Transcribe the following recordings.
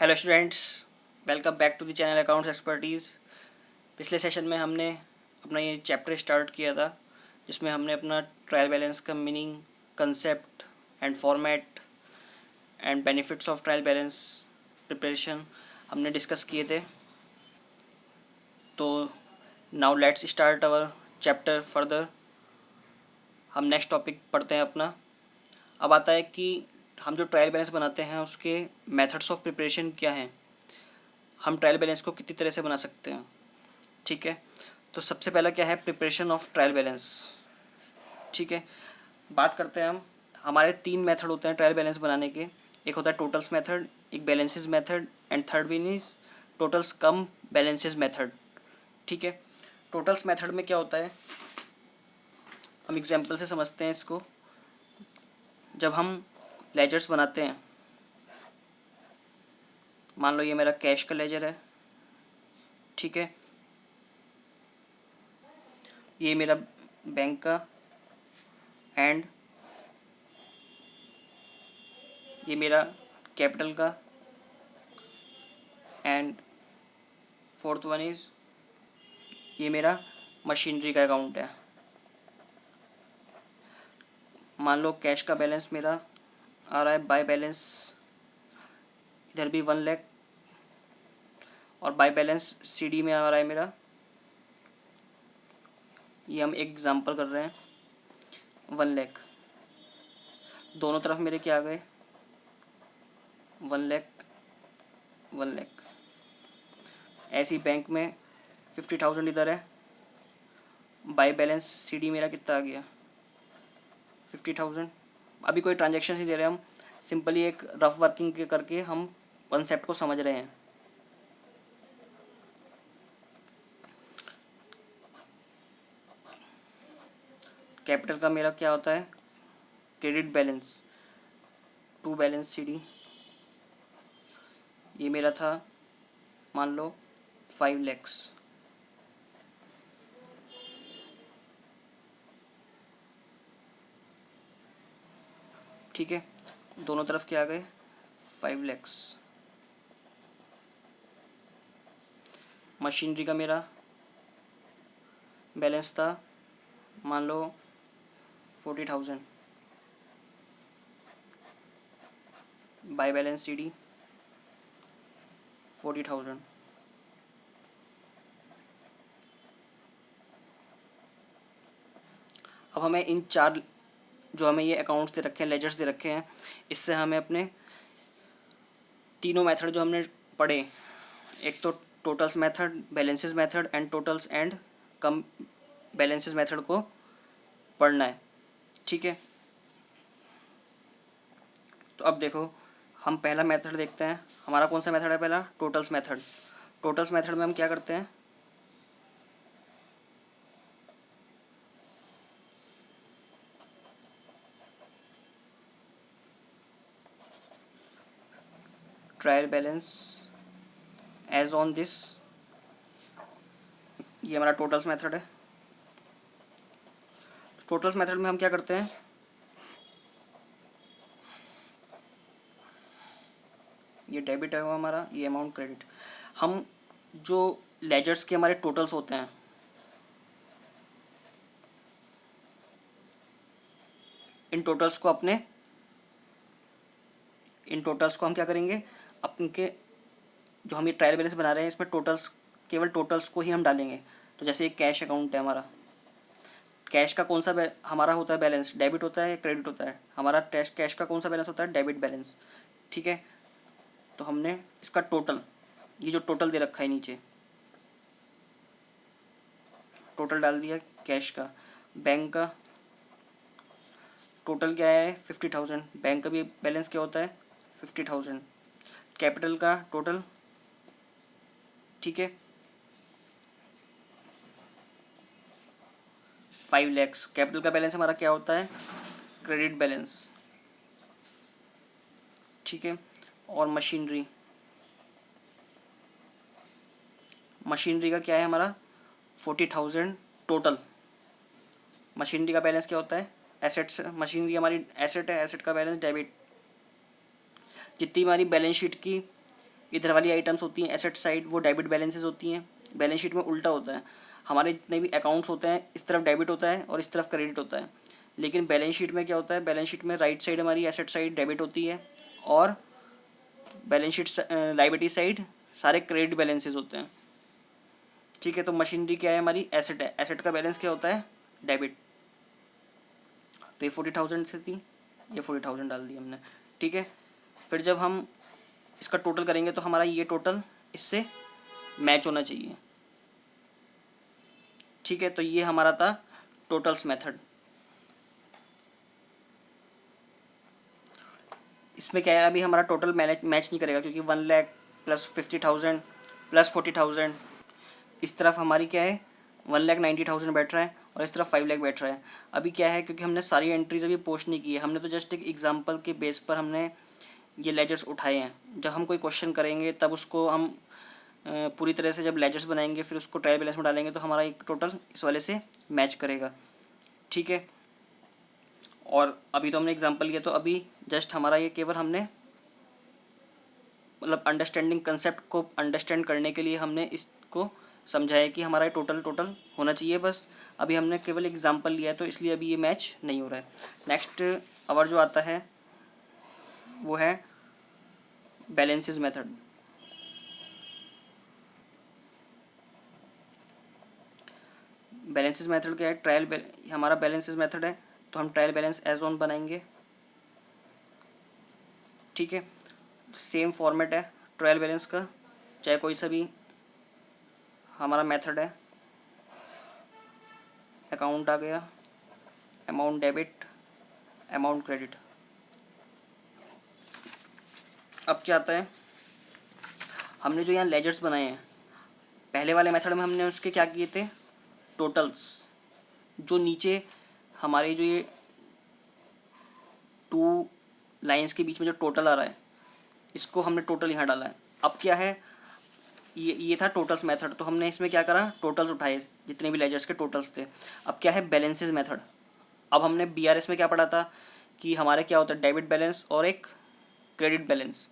Hello students, welcome back to the channel accounts expertise. पिछले session में हमने अपना ये चैप्टर स्टार्ट किया था जिसमें हमने अपना ट्रायल बैलेंस का meaning, concept and format and benefits of trial balance preparation हमने डिस्कस किए थे। तो now let's start our chapter further. हम नेक्स्ट टॉपिक पढ़ते हैं अपना। अब आता है कि हम जो ट्रायल बैलेंस बनाते हैं उसके मेथड्स ऑफ प्रिपरेशन क्या हैं, हम ट्रायल बैलेंस को कितनी तरह से बना सकते हैं। ठीक है, तो सबसे पहला क्या है, प्रिपरेशन ऑफ ट्रायल बैलेंस। ठीक है, बात करते हैं हम। हमारे 3 मेथड होते हैं ट्रायल बैलेंस बनाने के। एक होता है टोटल्स मेथड, एक balances method and third one is totals come balances method. ठीक है, टोटल्स मेथड में क्या होता है, हम एग्जांपल से समझते हैं इसको। जब हम लेजर्स बनाते हैं, मान लो ये मेरा कैश का लेजर है। ठीक है, ये मेरा बैंक का एंड ये मेरा कैपिटल का एंड फोर्थ वन इज़ ये मेरा मशीनरी का अकाउंट है। मान लो कैश का बैलेंस मेरा आ रहा है बाय बैलेंस, इधर भी 1 लाख, और बाय बैलेंस सीडी में आ रहा है मेरा, ये हम एक एग्जांपल कर रहे हैं, 1 लाख। दोनों तरफ मेरे क्या आ गए, 1 लाख 1 लाख। ऐसी बैंक में 50,000 इधर है, बाय बैलेंस सीडी मेरा कितना आ गया, 50,000। अभी कोई ट्रांजेक्शन नहीं दे रहे हम, सिंपली एक रफ वर्किंग के करके हम कॉन्सेप्ट को समझ रहे हैं। कैपिटल का मेरा क्या होता है, credit balance to balance CD, ये मेरा था मान लो 5 लैक्स। ठीक है, दोनों तरफ क्या आ गए, 5 लैक्स। मशीनरी का मेरा बैलेंस था मान लो 40,000, बाय बैलेंस सीडी 40,000। अब हमें इन 4 जो हमें ये अकाउंट्स दे रखे हैं, लेजर्स दे रखे हैं, इससे हमें अपने तीनों मेथड जो हमने पढ़े, एक तो totals method, balances method and totals and come balances method को पढ़ना है। ठीक है, तो अब देखो हम पहला मेथड देखते हैं। हमारा कौन सा मेथड है, पहला टोटल्स मेथड। टोटल्स मेथड में हम क्या करते हैं, trial balance as on this, ये हमारा टोटल्स मेथड है। टोटल्स मेथड में हम क्या करते हैं, ये डेबिट है वो हमारा, ये अमाउंट क्रेडिट। हम जो लेजर्स के हमारे टोटल्स होते हैं, इन टोटल्स को हम क्या करेंगे, अपन के जो हम ये ट्रायल बैलेंस बना रहे हैं इसमें टोटल्स, केवल टोटल्स को ही हम डालेंगे। तो जैसे ये कैश अकाउंट है हमारा, कैश का कौन सा हमारा होता है बैलेंस, डेबिट होता है क्रेडिट होता है, हमारा कैश का कौन सा बैलेंस होता है, डेबिट बैलेंस। ठीक है, तो हमने इसका टोटल, ये जो टोटल दे रखा है नीचे, टोटल डाल दिया कैश का। बैंक का टोटल क्या है, 50,000, बैंक का भी बैलेंस क्या होता है, 50,000। कैपिटल का टोटल, ठीक है, 5 लैक्स। कैपिटल का बैलेंस हमारा क्या होता है, क्रेडिट बैलेंस। ठीक है, और मशीनरी, मशीनरी का क्या है हमारा, 40,000 टोटल। मशीनरी का बैलेंस क्या होता है, एसेट्स, मशीनरी हमारी एसेट है, एसेट का बैलेंस डेबिट। जितनी हमारी बैलेंस शीट की इधर वाली आइटम्स होती हैं एसेट साइड, वो डेबिट बैलेंसेस होती हैं। बैलेंस शीट में उल्टा होता है, हमारे जितने भी अकाउंट्स होते हैं इस तरफ डेबिट होता है और इस तरफ क्रेडिट होता है। लेकिन बैलेंस शीट में क्या होता है, बैलेंस शीट में राइट साइड हमारी एसेट साइड डेबिट होती है और बैलेंस शीट लायबिलिटी साइड सारे क्रेडिट बैलेंसेस होते हैं। ठीक है, तो मशीनरी क्या है हमारी, एसेट है, एसेट का बैलेंस क्या होता है, डेबिट। तो ये 40,000 से थी, ये 40,000 डाल दी हमने। ठीक है, फिर जब हम इसका टोटल करेंगे तो हमारा ये टोटल इससे मैच होना चाहिए। ठीक है, तो ये हमारा था टोटल्स मेथड। इसमें क्या है, अभी हमारा टोटल मैच नहीं करेगा क्योंकि 1 लाख प्लस 50,000 प्लस 40,000, इस तरफ हमारी क्या है 1,90,000 बैठ रहा है और इस तरफ 5 लाख बैठ रहा है। अभी क्या है, क्योंकि हमने सारी एंट्रीज अभी पोस्ट नहीं की है, हमने तो जस्ट एक एग्जांपल के बेस पर हमने ये लेजर्स उठाए हैं। जब हम कोई क्वेश्चन करेंगे तब उसको हम पूरी तरह से जब लेजर्स बनाएंगे फिर उसको ट्रायल बैलेंस में डालेंगे तो हमारा एक टोटल इस वाले से मैच करेगा। ठीक है, और अभी तो हमने एग्जांपल लिया, तो अभी जस्ट हमारा ये केवल हमने मतलब अंडरस्टैंडिंग कंसेप्ट को अंडरस्टैंड करने के लिए हमने इसको समझाया कि हमारा टोटल होना चाहिए बस। अभी हमने केवल एग्जांपल लिया है तो इसलिए अभी ये मैच नहीं हो रहा है। नेक्स्ट आवर जो आता है वो है बैलेंसेस मेथड। बैलेंसेस मेथड क्या है, हमारा बैलेंसेस मेथड है तो हम ट्रायल बैलेंस एज ऑन बनाएंगे। ठीक है, सेम फॉर्मेट है ट्रायल बैलेंस का, चाहे कोई सा भी हमारा मेथड है। अकाउंट आ गया, अमाउंट डेबिट, अमाउंट क्रेडिट। अब क्या आता है, हमने जो यहाँ लेजर्स बनाए हैं पहले वाले मेथड में हमने उसके क्या किए थे, टोटल्स। जो नीचे हमारे जो ये 2 लाइंस के बीच में जो टोटल आ रहा है इसको हमने टोटल यहाँ डाला है। अब क्या है, ये था टोटल्स मेथड, तो हमने इसमें क्या करा, टोटल्स उठाए जितने भी लेजर्स के टोटल्स थे। अब क्या है बैलेंसेस मेथड। अब हमने बीआरएस में क्या पढ़ा था कि हमारे क्या होता है, डेबिट बैलेंस और एक क्रेडिट बैलेंस।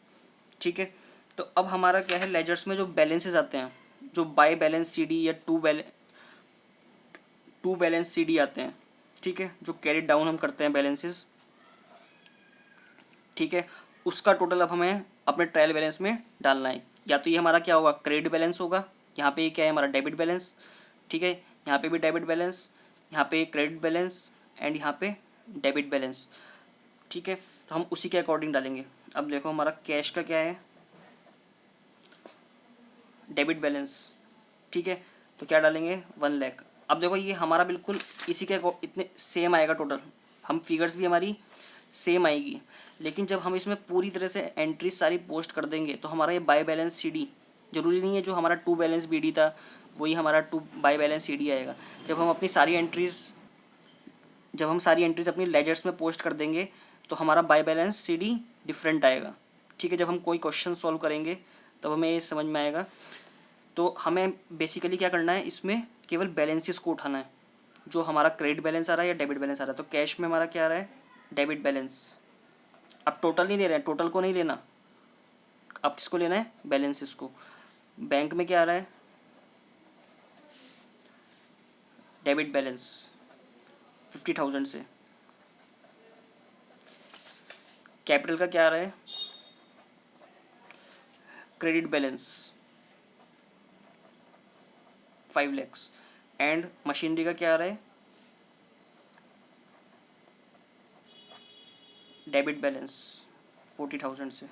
ठीक है, तो अब हमारा क्या है, लेजर्स में जो बैलेंसेस आते हैं, जो बाय बैलेंस सीडी या टू बैलेंस सीडी आते हैं। ठीक है, जो कैरी डाउन हम करते हैं बैलेंसेस। ठीक है, उसका टोटल अब हमें अपने ट्रायल बैलेंस में डालना है। या तो ये हमारा क्या होगा, क्रेडिट बैलेंस होगा, यहाँ पे ये क्या है हमारा डेबिट बैलेंस। ठीक है, यहाँ पे भी डेबिट बैलेंस, यहाँ पे क्रेडिट बैलेंस एंड यहाँ पे डेबिट बैलेंस। ठीक है, तो हम उसी के अकॉर्डिंग डालेंगे। अब देखो हमारा कैश का क्या है, डेबिट बैलेंस। ठीक है, तो क्या डालेंगे 1 लाख। अब देखो ये हमारा बिल्कुल इसी के इतने सेम आएगा टोटल, हम फिगर्स भी हमारी सेम आएगी। लेकिन जब हम इसमें पूरी तरह से एंट्री सारी पोस्ट कर देंगे तो हमारा ये बाय बैलेंस सीडी, जरूरी नहीं है जो हमारा 2 बैलेंस बीडी था वही हमारा 2 बाय बैलेंस सीडी आएगा। जब हम सारी एंट्रीज अपनी लेजर्स में पोस्ट कर देंगे तो हमारा बाय बैलेंस सीडी डिफरेंट आएगा। ठीक है, जब हम कोई क्वेश्चन सॉल्व करेंगे तब हमें ये समझ में आएगा। तो हमें बेसिकली क्या करना है, इसमें केवल बैलेंसेस को उठाना है, जो हमारा क्रेडिट बैलेंस आ रहा है या डेबिट बैलेंस आ रहा है। तो कैश में हमारा क्या आ रहा है, डेबिट बैलेंस। अब टोटल नहीं ले रहे हैं, टोटल को नहीं लेना, अब किसको लेना है, बैलेंसेस को। बैंक में क्या आ रहा है, डेबिट बैलेंस 50,000 से। कैपिटल का क्या आ रहा है, credit balance 5 lakh. And machinery का क्या आ रहा है, डेबिट बैलेंस 40,000 से।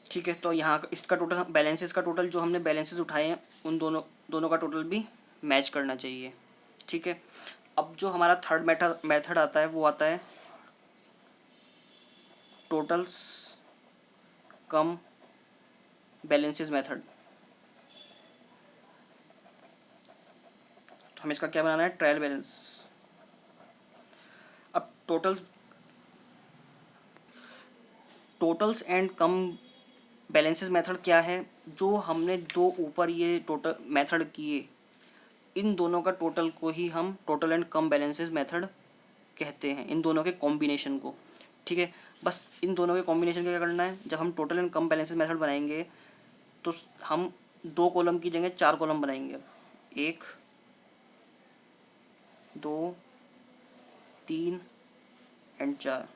ठीक है, तो यहाँ इसका टोटल बैलेंसेस का टोटल जो हमने बैलेंसेस उठाए हैं उन दोनों का टोटल भी मैच करना चाहिए। ठीक है, अब जो हमारा थर्ड मेथड आता है वो आता है टोटल्स कम बैलेंसेस मेथड। तो हमें इसका क्या बनाना है, ट्रायल बैलेंस। अब totals and come balances method क्या है, जो हमने दो ऊपर ये टोटल मेथड किए इन दोनों का टोटल को ही हम total and come balances method कहते हैं, इन दोनों के कॉम्बिनेशन को। ठीक है। बस इन दोनों के कॉम्बिनेशन का क्या करना है, जब हम total and come balances method बनाएंगे तो हम 2 कॉलम की जगह 4 कॉलम बनाएंगे। अब 1 2 3 एंड 4,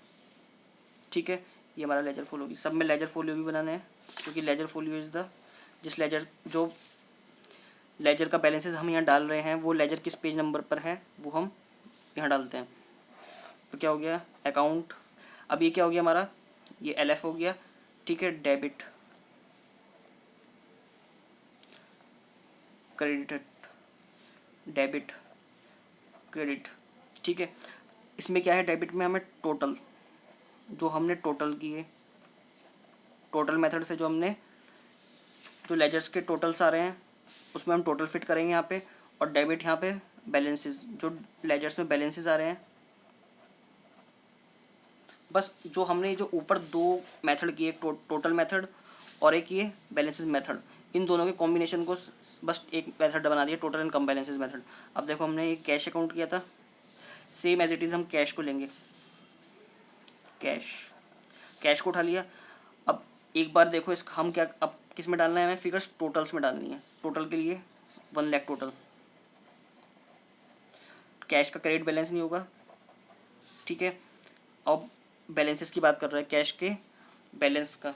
ठीक है। ये हमारा लेजर फोलियो होगी। सब में लेजर फोलियो भी बनाना है, क्योंकि लेजर फोलियो इज़ द जिस लेजर जो लेजर का बैलेंसेस हम यहाँ डाल रहे हैं वो लेजर किस पेज नंबर पर है वो हम यहाँ डालते हैं। तो क्या हो गया अकाउंट। अब ये क्या हो गया हमारा, ये LF हो गया, ठीक है। डेबिट, क्रेडिट, डेबिट, क्रेडिट, ठीक है। इसमें क्या है, डेबिट में हमें टोटल जो हमने टोटल किए, टोटल मेथड से जो लेजर्स के टोटल्स आ रहे हैं उसमें हम टोटल फिट करेंगे यहाँ पे। और डेबिट यहाँ पे बैलेंसेस, जो लेजर्स में बैलेंसेस आ रहे हैं। बस जो हमने जो ऊपर 2 मेथड किए, टोटल मेथड और एक ये बैलेंसेस मेथड, इन दोनों के कॉम्बिनेशन को बस एक मेथड बना दिया, total and come balances method. अब देखो हमने एक कैश अकाउंट किया था, सेम एज इट इज़ हम कैश को लेंगे। कैश को उठा लिया। अब एक बार देखो इस हम क्या, अब किस में डालना है, हमें फिगर्स टोटल्स में डालनी है। टोटल के लिए 1 लाख टोटल। कैश का क्रेडिट बैलेंस नहीं होगा, ठीक है। अब बैलेंसेस की बात कर रहे हैं, कैश के बैलेंस का।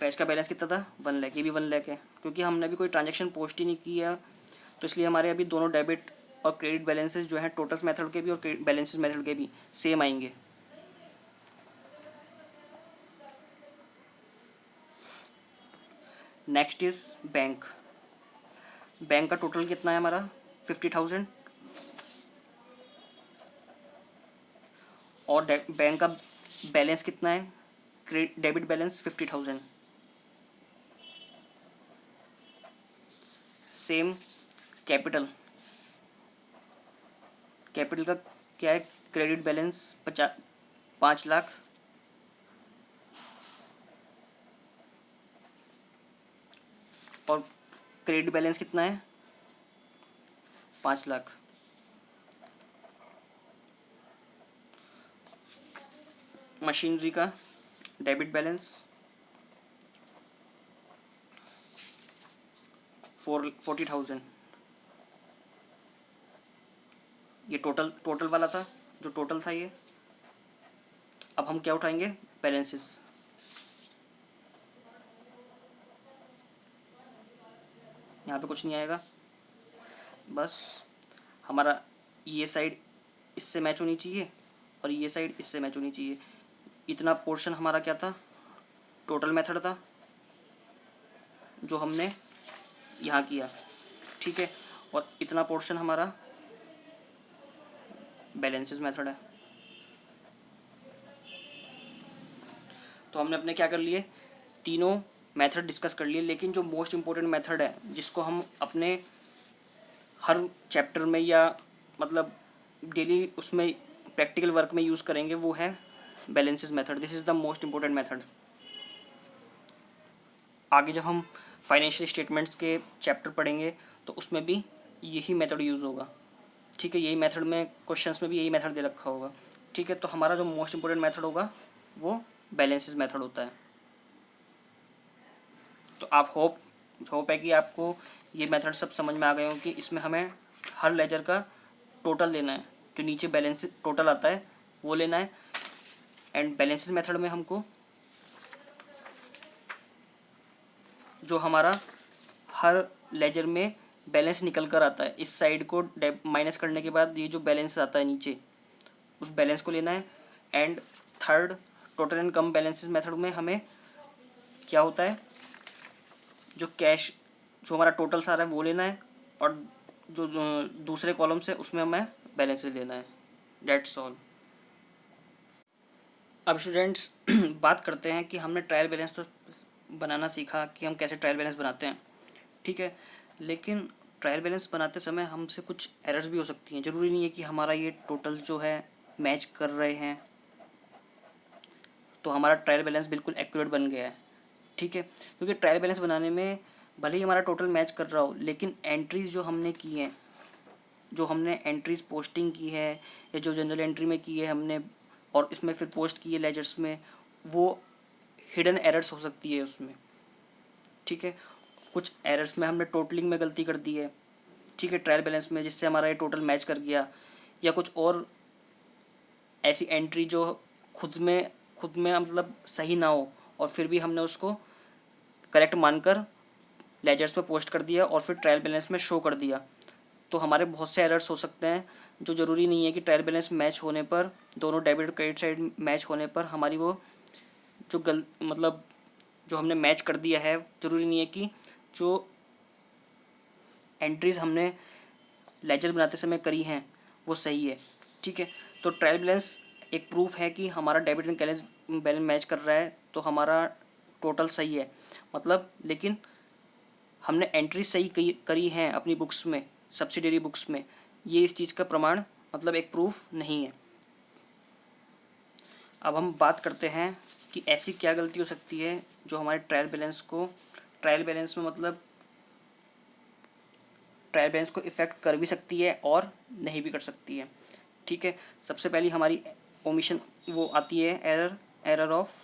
कैश का बैलेंस कितना था 1 लाख, ये भी 1 लाख है, क्योंकि हमने अभी कोई ट्रांजेक्शन पोस्ट ही नहीं किया, तो इसलिए हमारे अभी दोनों डेबिट और क्रेडिट बैलेंसेस जो हैं टोटल्स मेथड के भी और बैलेंसेस मेथड के भी सेम आएंगे। Next is bank. बैंक का टोटल कितना है हमारा 50,000 और बैंक का बैलेंस कितना है, debit balance 50,000। Same capital, capital का क्या है, क्रेडिट बैलेंस 5 लाख और क्रेडिट बैलेंस कितना है 5 लाख। मशीनरी का डेबिट बैलेंस 40,000। ये टोटल वाला था, जो टोटल था ये। अब हम क्या उठाएंगे, बैलेंसेस। यहाँ पे कुछ नहीं आएगा, बस हमारा ये साइड इससे मैच होनी चाहिए और ये साइड इससे मैच होनी चाहिए। इतना पोर्शन हमारा क्या था, टोटल मेथड था जो हमने यहाँ किया, ठीक है। और इतना पोर्शन हमारा बैलेंसेस मेथड है। तो हमने अपने क्या कर लिए, तीनों मेथड डिस्कस कर लिए। लेकिन जो मोस्ट इम्पोर्टेंट मेथड है जिसको हम अपने हर चैप्टर में या मतलब डेली उसमें प्रैक्टिकल वर्क में यूज़ करेंगे वो है balances method. This is the most important method. आगे जब हम फाइनेंशियल स्टेटमेंट्स के चैप्टर पढ़ेंगे तो उसमें भी यही मेथड यूज़ होगा, ठीक है। यही मेथड में क्वेश्चंस में भी यही मेथड दे रखा होगा, ठीक है। तो हमारा जो मोस्ट इम्पोर्टेंट मेथड होगा वो बैलेंसेस मेथड होता है। तो आप होप है कि आपको ये मेथड सब समझ में आ गए हो कि इसमें हमें हर लेजर का टोटल लेना है, जो नीचे बैलेंस टोटल आता है वो लेना है। एंड बैलेंसेस मेथड में हमको जो हमारा हर लेजर में बैलेंस निकल कर आता है, इस साइड को माइनस करने के बाद ये जो बैलेंस आता है नीचे उस बैलेंस को लेना है। And third, total and come balances method में हमें क्या होता है, जो कैश जो हमारा टोटल सारा है वो लेना है और जो दूसरे कॉलम से उसमें हमें बैलेंसेस लेना है। That's all. अब स्टूडेंट्स बात करते हैं कि हमने ट्रायल बैलेंस तो बनाना सीखा कि हम कैसे ट्रायल बैलेंस बनाते हैं, ठीक है। लेकिन ट्रायल बैलेंस बनाते समय हमसे कुछ एरर्स भी हो सकती हैं। ज़रूरी नहीं है कि हमारा ये टोटल जो है मैच कर रहे हैं तो हमारा ट्रायल बैलेंस बिल्कुल एक्यूरेट बन गया है, ठीक है। क्योंकि ट्रायल बैलेंस बनाने में भले ही हमारा टोटल मैच कर रहा हो, लेकिन एंट्रीज़ जो हमने की हैं, जो हमने एंट्रीज़ पोस्टिंग की है या जो जनरल एंट्री में की है हमने और इसमें फिर पोस्ट किए लेजर्स में, वो हिडन एरर्स हो सकती है उसमें, ठीक है। कुछ एरर्स में हमने टोटलिंग में गलती कर दी है, ठीक है, ट्रायल बैलेंस में, जिससे हमारा ये टोटल मैच कर गया, या कुछ और ऐसी एंट्री जो खुद में मतलब सही ना हो और फिर भी हमने उसको करेक्ट मानकर लेजर्स पे पोस्ट कर दिया और फिर ट्रायल बैलेंस में शो कर दिया। तो हमारे बहुत से एरर्स हो सकते हैं, जो ज़रूरी नहीं है कि ट्रायल बैलेंस मैच होने पर, दोनों डेबिट और क्रेडिट साइड मैच होने पर हमारी वो जो मतलब जो हमने मैच कर दिया है, ज़रूरी नहीं है कि जो एंट्रीज हमने लेजर बनाते समय करी हैं वो सही है, ठीक है। तो ट्रायल बैलेंस एक प्रूफ है कि हमारा डेबिट एंड कैलेंस बैलेंस मैच कर रहा है, तो हमारा टोटल सही है मतलब। लेकिन हमने एंट्री सही करी हैं अपनी बुक्स में, सब्सिडरी बुक्स में, ये इस चीज़ का प्रमाण मतलब एक प्रूफ नहीं है। अब हम बात करते हैं कि ऐसी क्या गलती हो सकती है जो हमारे ट्रायल बैलेंस में मतलब ट्रायल बैलेंस को इफ़ेक्ट कर भी सकती है और नहीं भी कर सकती है, ठीक है। सबसे पहली हमारी ओमिशन वो आती है एरर ऑफ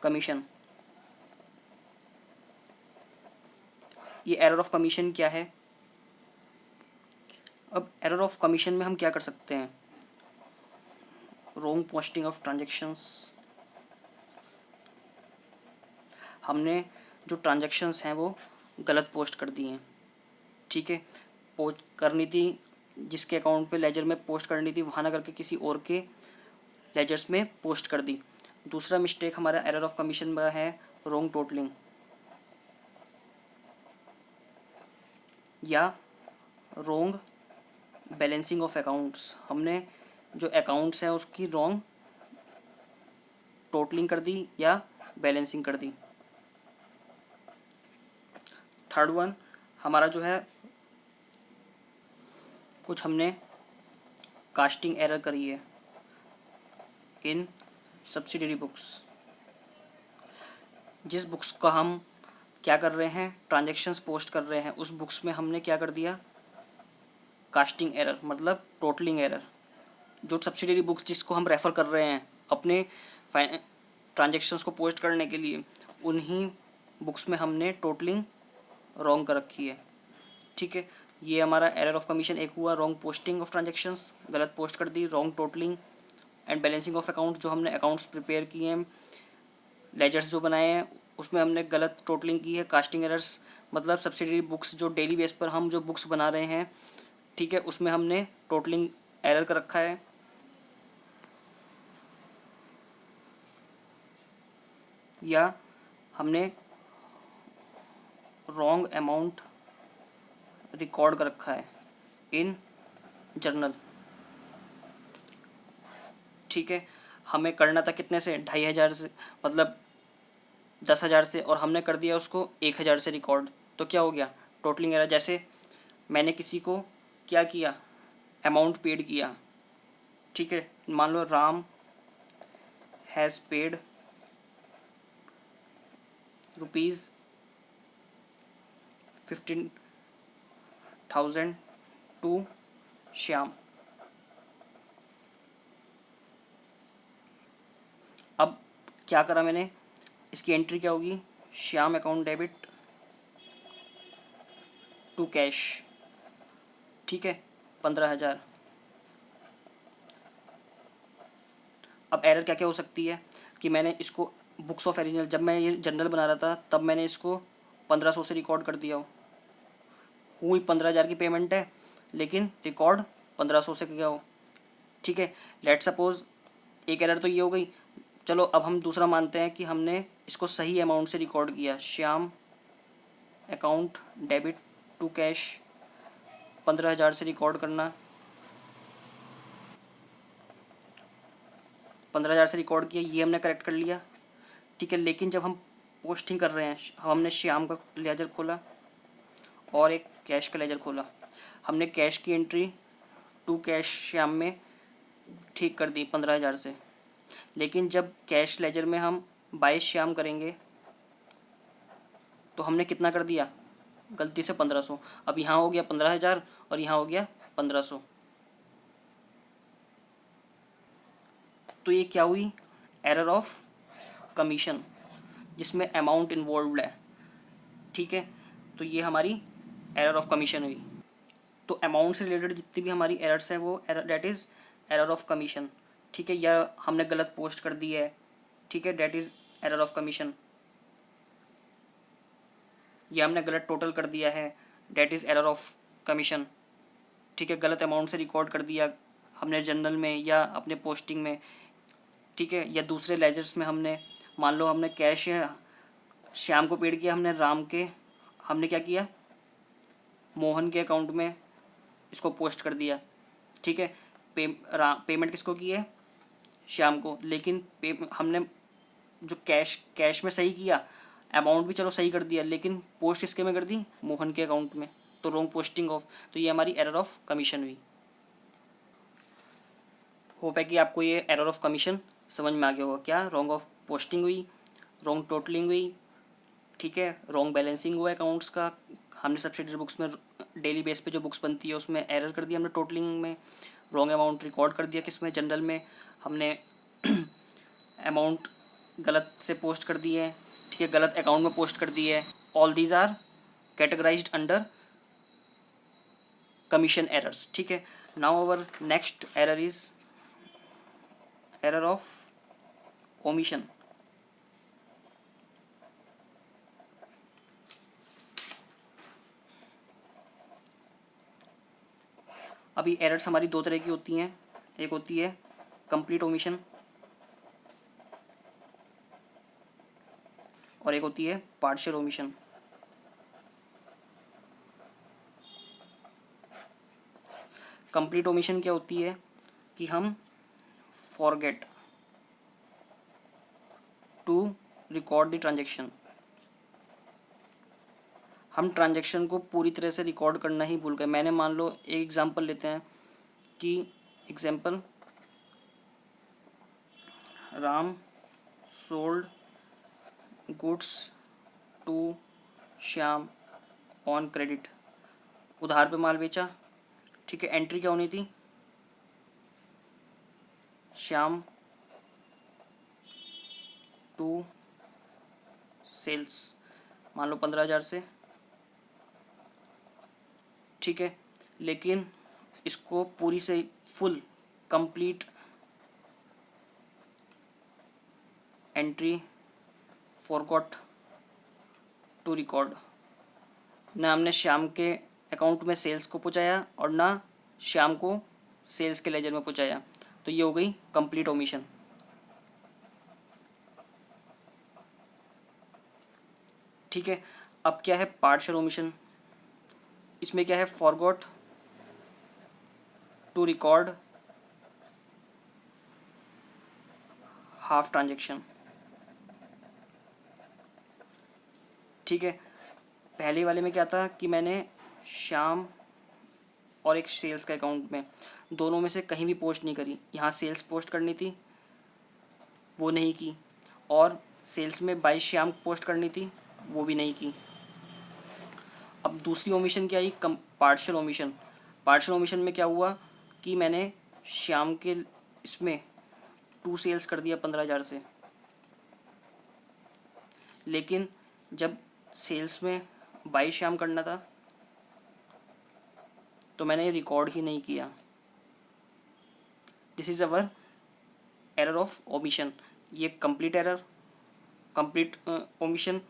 कमीशन। ये एरर ऑफ कमीशन क्या है? अब एरर ऑफ कमीशन में हम क्या कर सकते हैं? Wrong posting of transactions. हमने जो ट्रांजैक्शंस हैं वो गलत पोस्ट कर दी हैं, ठीक है। पोस्ट करनी थी जिसके अकाउंट पे लेजर में पोस्ट करनी थी, वहाँ ना करके किसी और के लेजर्स में पोस्ट कर दी। दूसरा मिस्टेक हमारा एरर ऑफ कमीशन में है रॉन्ग टोटलिंग या रॉन्ग बैलेंसिंग ऑफ अकाउंट्स। हमने जो अकाउंट्स हैं उसकी रॉन्ग टोटलिंग कर दी या बैलेंसिंग कर दी। थर्ड वन हमारा जो है, कुछ हमने कास्टिंग एरर करी है इन सब्सिडरी बुक्स। जिस बुक्स का हम क्या कर रहे हैं, ट्रांजैक्शंस पोस्ट कर रहे हैं, उस बुक्स में हमने क्या कर दिया, कास्टिंग एरर मतलब टोटलिंग एरर। जो सब्सिडरी बुक्स जिसको हम रेफ़र कर रहे हैं अपने ट्रांजैक्शंस को पोस्ट करने के लिए, उन्हीं बुक्स में हमने टोटलिंग रॉन्ग कर रखी है, ठीक है। ये हमारा एरर ऑफ कमीशन एक हुआ, रॉन्ग पोस्टिंग ऑफ ट्रांजैक्शंस, गलत पोस्ट कर दी, wrong totalling and balancing of accounts. जो हमने अकाउंट्स प्रिपेयर किए हैं, लेजर्स जो बनाए हैं, उसमें हमने गलत टोटलिंग की है। कास्टिंग एरर्स मतलब सब्सिडरी बुक्स जो डेली बेस पर हम जो बुक्स बना रहे हैं, ठीक है, उसमें हमने टोटलिंग एरर कर रखा है। या हमने रॉन्ग अमाउंट रिकॉर्ड कर रखा है इन जर्नल, ठीक है। हमें करना था कितने से, 2500 से मतलब 10,000 से, और हमने कर दिया उसको 1,000 से रिकॉर्ड। तो क्या हो गया, टोटलिंग एरर। जैसे मैंने किसी को क्या किया, अमाउंट पेड किया, ठीक है, मान लो Ram has paid ₹15,000 to Shyam. अब क्या करा मैंने, इसकी एंट्री क्या होगी, Shyam account debit to cash, ठीक है, 15,000। अब एरर क्या क्या हो सकती है कि मैंने इसको बुक्स ऑफ ओरिजिनल, जब मैं ये जर्नल बना रहा था तब मैंने इसको 1500 से रिकॉर्ड कर दिया हो, हुई 15,000 की पेमेंट है, लेकिन रिकॉर्ड 1500 से किया हो, ठीक है। लेट सपोज एक एरर तो ये हो गई। चलो अब हम दूसरा मानते हैं कि हमने इसको सही अमाउंट से रिकॉर्ड किया, Shyam account debit to cash 15,000 से रिकॉर्ड करना, 15,000 से रिकॉर्ड किया, ये हमने करेक्ट कर लिया, ठीक है। लेकिन जब हम पोस्टिंग कर रहे हैं, हमने श्याम का लेजर खोला और एक कैश का लेजर खोला, हमने कैश की एंट्री टू कैश श्याम में ठीक कर दी 15,000 से, लेकिन जब कैश लेजर में हम 22 श्याम करेंगे तो हमने कितना कर दिया, गलती से 1500। अब यहाँ हो गया 15,000 और यहाँ हो गया 1500, तो ये क्या हुई, एरर ऑफ कमीशन, जिसमें अमाउंट इन्वॉल्व है, ठीक है। तो ये हमारी एरर ऑफ कमीशन हुई। तो अमाउंट से रिलेटेड जितनी भी हमारी एरर्स हैं वो error, that is error of commission, ठीक है। या हमने गलत पोस्ट कर दी है, ठीक है, that is error of commission. या हमने गलत टोटल कर दिया है, that is error of commission, ठीक है। गलत अमाउंट से रिकॉर्ड कर दिया हमने जर्नल में या अपने पोस्टिंग में, ठीक है। या दूसरे लेजर्स में हमने, मान लो हमने कैश श्याम को पेड किया, हमने राम के, हमने क्या किया, मोहन के अकाउंट में इसको पोस्ट कर दिया, ठीक है। पेमेंट किसको की है, श्याम को, लेकिन हमने जो कैश में सही किया, अमाउंट भी चलो सही कर दिया, लेकिन पोस्ट किसके में कर दी, मोहन के अकाउंट में, तो रॉन्ग पोस्टिंग ऑफ, तो ये हमारी एरर ऑफ कमीशन हुई। होप है कि आपको ये एरर ऑफ कमीशन समझ में आ गया होगा। क्या, रॉन्ग ऑफ पोस्टिंग हुई, रॉन्ग टोटलिंग हुई, ठीक है, रॉन्ग बैलेंसिंग हुआ अकाउंट्स का, हमने सब्सिडरी बुक्स में डेली बेस पे जो बुक्स बनती है उसमें एरर कर दिया हमने टोटलिंग में, रॉन्ग अमाउंट रिकॉर्ड कर दिया किस में, जनरल में, हमने अमाउंट गलत से पोस्ट कर दी है, ठीक है, गलत अकाउंट में पोस्ट कर दी है। All these are categorised under commission errors, ठीक है। Now our next error is error of omission. अभी एरर्स हमारी दो तरह की होती हैं, एक होती है कंप्लीट ओमिशन और एक होती है पार्शियल ओमिशन। कंप्लीट ओमिशन क्या होती है कि हम forget to record the transaction, हम ट्रांजैक्शन को पूरी तरह से रिकॉर्ड करना ही भूल गए। मैंने, मान लो एक एग्जांपल लेते हैं कि example, Ram sold goods to Shyam on credit, उधार पे माल बेचा, ठीक है। एंट्री क्या होनी थी, श्याम टू सेल्स, मान लो 15,000 से, ठीक है। लेकिन इसको पूरी से full complete entry forgot to record, ना हमने श्याम के अकाउंट में सेल्स को पहुंचाया और ना श्याम को सेल्स के लेजर में पहुंचाया, तो ये हो गई कंप्लीट ओमिशन, ठीक है। अब क्या है पार्शियल ओमिशन, इसमें क्या है, forgot to record half transaction, ठीक है। पहले वाले में क्या था कि मैंने श्याम और एक सेल्स के अकाउंट में, दोनों में से कहीं भी पोस्ट नहीं करी, यहाँ सेल्स पोस्ट करनी थी वो नहीं की, और सेल्स में बाई श्याम पोस्ट करनी थी वो भी नहीं की। अब दूसरी ओमिशन क्या आई, पार्शियल ओमिशन। पार्शियल ओमिशन में क्या हुआ कि मैंने श्याम के इसमें 2 सेल्स कर दिया 15,000 से, लेकिन जब सेल्स में बाई श्याम करना था तो मैंने रिकॉर्ड ही नहीं किया। This is our error of omission. ये कंप्लीट एरर, कंप्लीट ओमिशन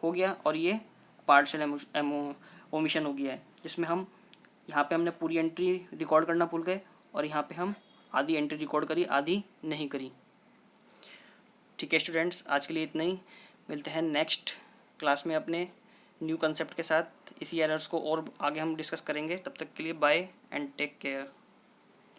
हो गया, और ये पार्शियल ओमिशन हो गया है, जिसमें हम यहाँ पे हमने पूरी एंट्री रिकॉर्ड करना भूल गए और यहाँ पे हम आधी एंट्री रिकॉर्ड करी, आधी नहीं करी, ठीक है स्टूडेंट्स। आज के लिए इतना ही, मिलते हैं नेक्स्ट क्लास में अपने न्यू कंसेप्ट के साथ। इसी एरर्स को और आगे हम डिस्कस करेंगे। तब तक के लिए बाय एंड टेक केयर।